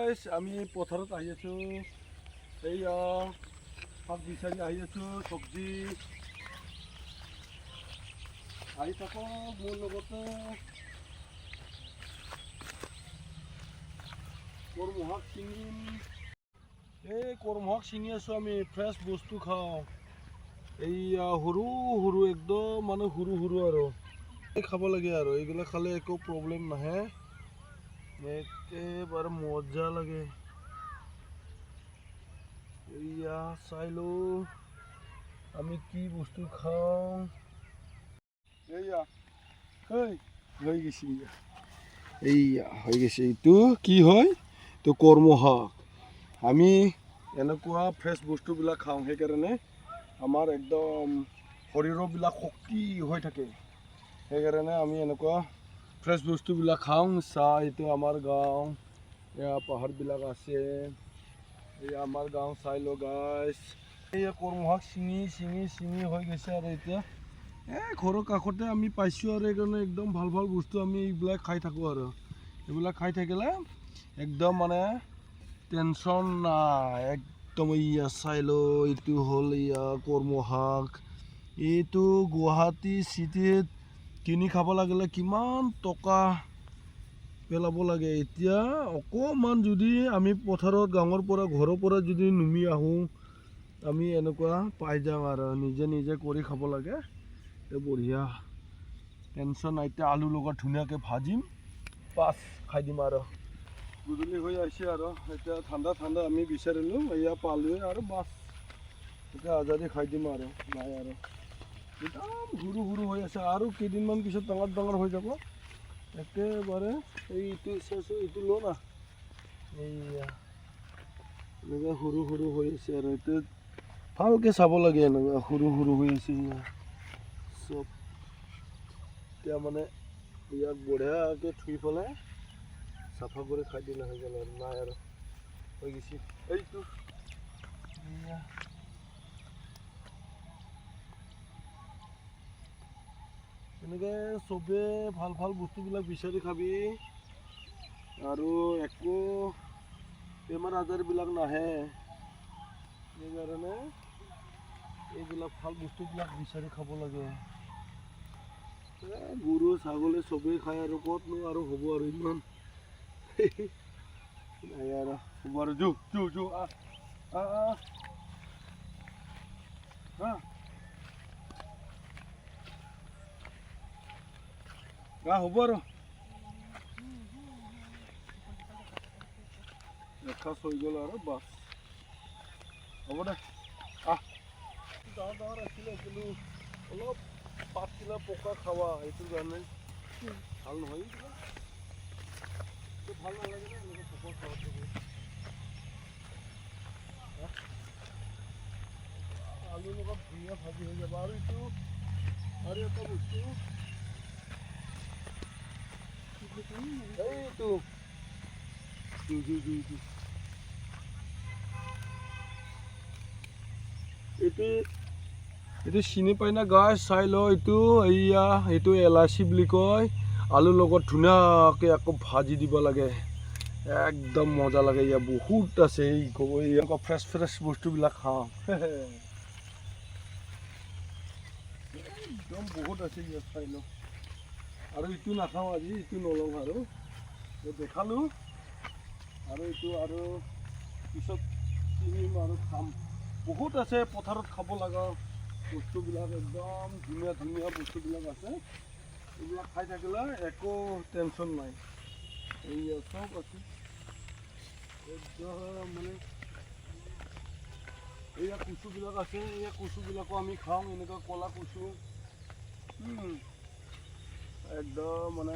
Guys আমি পথাৰত আহি আছো এইয়া শাক বিচাৰি আহি আছো চব্জি আহি থাকো মোৰ লগতে কৰ্মশাক চিঙিম এই কৰ্মশাক চিঙি আছো আমি ফ্ৰেছ বস্তু খাওঁ এইয়া সৰু সৰু একদম মানে সৰু সৰু আৰু খাব লাগে আৰু এইবিলাক খালে একো প্ৰব্লেম নাহে একেবাৰে মজা লাগে এইয়া চাই লওঁ আমি কি বস্তু খাওঁ এইয়া হৈ গৈছে এইয়া হৈ গৈছে এইটো কি হয় তো কৰ্মশাক আমি এনেকুৱা ফ্ৰেছ বস্তুবিলাক খাওঁ সেইকাৰণে আমাৰ একদম শৰীৰবিলাক শক্তি হৈ থাকে সেইকাৰণে আমি এনেকুৱা ফ্ৰেছ বস্তুবিলাক খাওঁ চাহ এইটো আমাৰ গাঁও এয়া পাহাৰবিলাক আছে এয়া আমাৰ গাঁও চাই লওঁ গাইছ এয়া কৰ্মশাক চিঙি হৈ গৈছে আৰু এতিয়া ঘৰৰ কাষতে আমি পাইছোঁ আৰু সেইকাৰণে একদম ভাল ভাল বস্তু আমি এইবিলাক খাই থাকোঁ আৰু এইবিলাক খাই থাকিলে একদম মানে টেনশ্যন নাই একদম ইয়া চাই লওঁ এইটো হ'ল ইয়া কৰ্মশাক এইটো গুৱাহাটী চিটিত কিনি খাব লাগিলে কিমান টকা পেলাব লাগে এতিয়া অকণমান যদি আমি পথাৰত গাঁৱৰ পৰা ঘৰৰ পৰা যদি নুমি আহোঁ আমি এনেকুৱা পাই যাওঁ আৰু নিজে কৰি খাব লাগে বঢ়িয়া টেনশ্যন নাই এতিয়া আলুৰ লগত ধুনীয়াকৈ ভাজিম পাছ খাই দিম আৰু গধূলি হৈ আহিছে আৰু এতিয়া ঠাণ্ডা আমি বিচাৰিলোঁ এয়া পালোৱে আৰু বাছ এতিয়া আজাদি খাই দিম আৰু নাই আৰু একদম সৰু হৈ আছে আৰু কেইদিনমান পিছত ডাঙৰ হৈ যাব একেবাৰে এইটো চাইছোঁ এইটো ল না এইয়া এনেকুৱা সৰু হৈ আছে আৰু এইটো ভালকৈ চাব লাগে এনেকুৱা সৰু হৈ আছে চব এতিয়া মানে ইয়াক বঢ়িয়াকৈ থুই পেলাই চাফা কৰি খাই দিলে হৈ গ'ল আৰু নাই আৰু হৈ গৈছে এইটো এনেকৈ চবে ভাল বস্তুবিলাক বিচাৰি খাবি আৰু একো বেমাৰ আজাৰবিলাক নাহে সেইকাৰণে এইবিলাক ভাল বস্তুবিলাক বিচাৰি খাব লাগে গৰু ছাগলী চবেই খায় আৰু ক'তনো আৰু হ'ব আৰু ইমান নাই আৰু হ'ব আৰু জু হ'ব আৰু এসাঁজ হৈ গ'ল আৰু বাছ হ'ব দে ডাঙৰ আছিলে কিন্তু অলপ পাতখিলা পকা খাৱা এইটোৰ কাৰণে ভাল নহয় ভাল নালাগে না এনেকৈ পকা খাৱাটো আলুৰ লগত ধুনীয়া ভাজি হৈ যাব আৰু এইটো আৰু এটা বস্তু এইটো এইটো চিনি পাই না গাছ চাই ল এইটো এলাচি বুলি কয় আলুৰ লগত ধুনীয়াকৈ আকৌ ভাজি দিব লাগে একদম মজা লাগে ইয়া বহুত আছে আকৌ ফ্ৰেছ বস্তুবিলাক খাওঁ একদম বহুত আছে ইয়াত চাই ল আৰু এইটো নাখাওঁ আজি এইটো নলওঁ আৰু দেখালোঁ আৰু এইটো আৰু পিছত কিনিম আৰু খাম বহুত আছে পথাৰত খাব লগা বস্তুবিলাক একদম ধুনীয়া বস্তুবিলাক আছে এইবিলাক খাই থাকিলে একো টেনশ্যন নাই এইয়া চব আছে একদম মানে এইয়া কচুবিলাক আছে এইয়া কচুবিলাকো আমি খাওঁ এনেকুৱা ক'লা কচু একদম মানে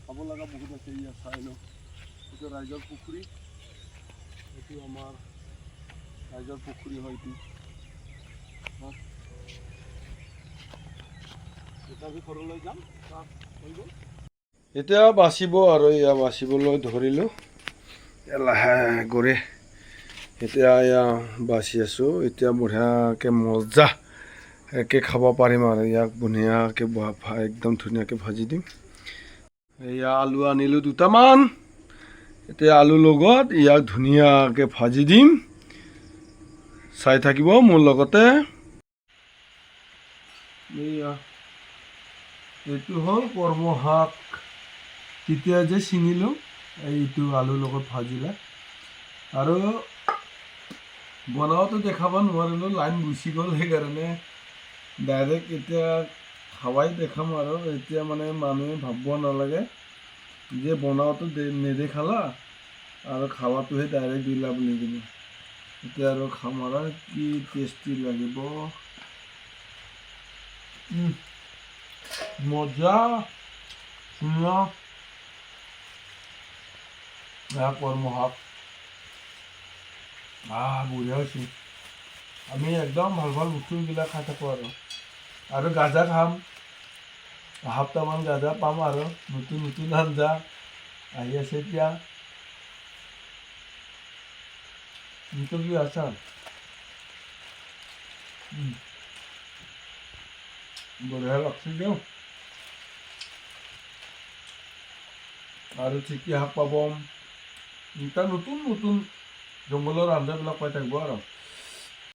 খাব লগা বহুত আছে ইয়া চাই লওঁ এইটো ৰাইজৰ পুখুৰী এইটো আমাৰ ৰাইজৰ পুখুৰী হয় এইটো ঘৰলৈ যাম এতিয়া বাচিব আৰু এয়া বাচিবলৈ ধৰিলোঁ লাহে কৰি এতিয়া এয়া বাচি আছোঁ এতিয়া বঢ়িয়াকৈ মজাকৈ খাব পাৰিম আৰু ইয়াক ধুনীয়াকৈ একদম ধুনীয়াকৈ ভাজি দিম এয়া আলু আনিলোঁ দুটামান এতিয়া আলুৰ লগত ইয়াক ধুনীয়াকৈ ভাজি দিম। চাই থাকিব মোৰ লগতে। এইটো হ'ল কৰ্ম শাক। তেতিয়া যে ছিঙিলোঁ এইটো আলুৰ লগত ভাজিলে। আৰু বনাওঁতে দেখাব নোৱাৰিলোঁ, লাইন গুচি গ'ল, সেইকাৰণে ডাইৰেক্ট এতিয়া খাৱাই দেখাম। আৰু এতিয়া মানে মানুহে ভাবিব নালাগে যে বনাওঁতে নেদেখালা আৰু খাৱাটোহে ডাইৰেক্ট দিলা বুলি কিনে। এতিয়া আৰু খাম আৰু কি টেষ্টি লাগিব, মজা ধুনীয়া কৰ্ম শাক। বঢ়িয়া হৈছে। আমি একদম ভাল ভাল বস্তুবিলাক খাই থাকোঁ। আৰু গাজা খাম, এসপ্তাহমান গাজা পাম আৰু নতুন নতুন আঞ্জা আহি আছে এতিয়া। কি আছা বঢ়িয়া লাগছে দিওঁ। আৰু ঢেঁকীয়া শাক পাব, এতিয়া নতুন নতুন জংঘলৰ আঞ্জাবিলাক পাই থাকিব আৰু।